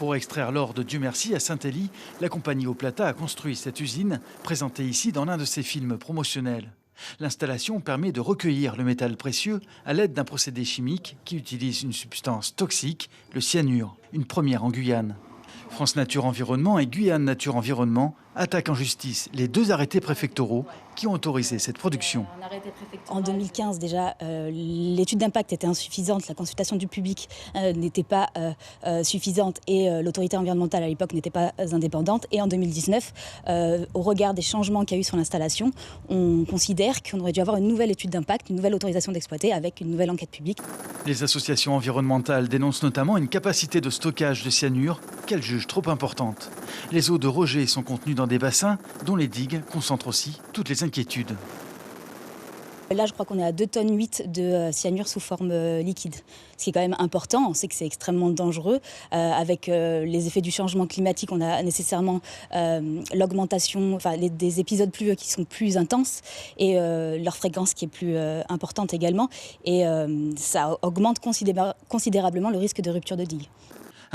Pour extraire l'or de Dieu merci à Saint-Élie, la compagnie Oplata a construit cette usine, présentée ici dans l'un de ses films promotionnels. L'installation permet de recueillir le métal précieux à l'aide d'un procédé chimique qui utilise une substance toxique, le cyanure, une première en Guyane. France Nature Environnement et Guyane Nature Environnement attaquent en justice les deux arrêtés préfectoraux qui ont autorisé cette production. En 2015 déjà, l'étude d'impact était insuffisante, la consultation du public n'était pas suffisante et l'autorité environnementale à l'époque n'était pas indépendante. Et en 2019, au regard des changements qu'il y a eu sur l'installation, on considère qu'on aurait dû avoir une nouvelle étude d'impact, une nouvelle autorisation d'exploiter avec une nouvelle enquête publique. Les associations environnementales dénoncent notamment une capacité de stockage de cyanure qu'elles jugent trop importante. Les eaux de rejet sont contenues dans des bassins dont les digues concentrent aussi toutes les inquiétudes. Là, je crois qu'on est à 2,8 tonnes de cyanure sous forme liquide, ce qui est quand même important. On sait que c'est extrêmement dangereux. Avec les effets du changement climatique, on a nécessairement l'augmentation, des épisodes pluvieux qui sont plus intenses et leur fréquence qui est plus importante également. Et ça augmente considérablement le risque de rupture de digue.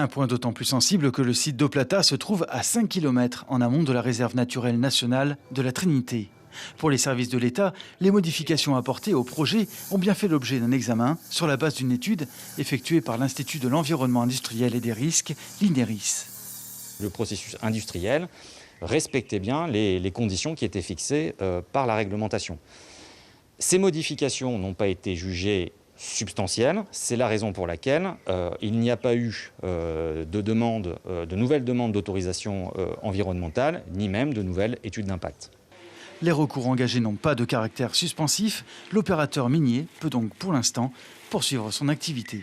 Un point d'autant plus sensible que le site d'Oplata se trouve à 5 km en amont de la réserve naturelle nationale de la Trinité. Pour les services de l'État, les modifications apportées au projet ont bien fait l'objet d'un examen sur la base d'une étude effectuée par l'Institut de l'environnement industriel et des risques, l'INERIS. Le processus industriel respectait bien les conditions qui étaient fixées par la réglementation. Ces modifications n'ont pas été jugées substantielle. C'est la raison pour laquelle il n'y a pas eu de nouvelles demandes d'autorisation environnementale, ni même de nouvelles études d'impact. Les recours engagés n'ont pas de caractère suspensif. L'opérateur minier peut donc pour l'instant poursuivre son activité.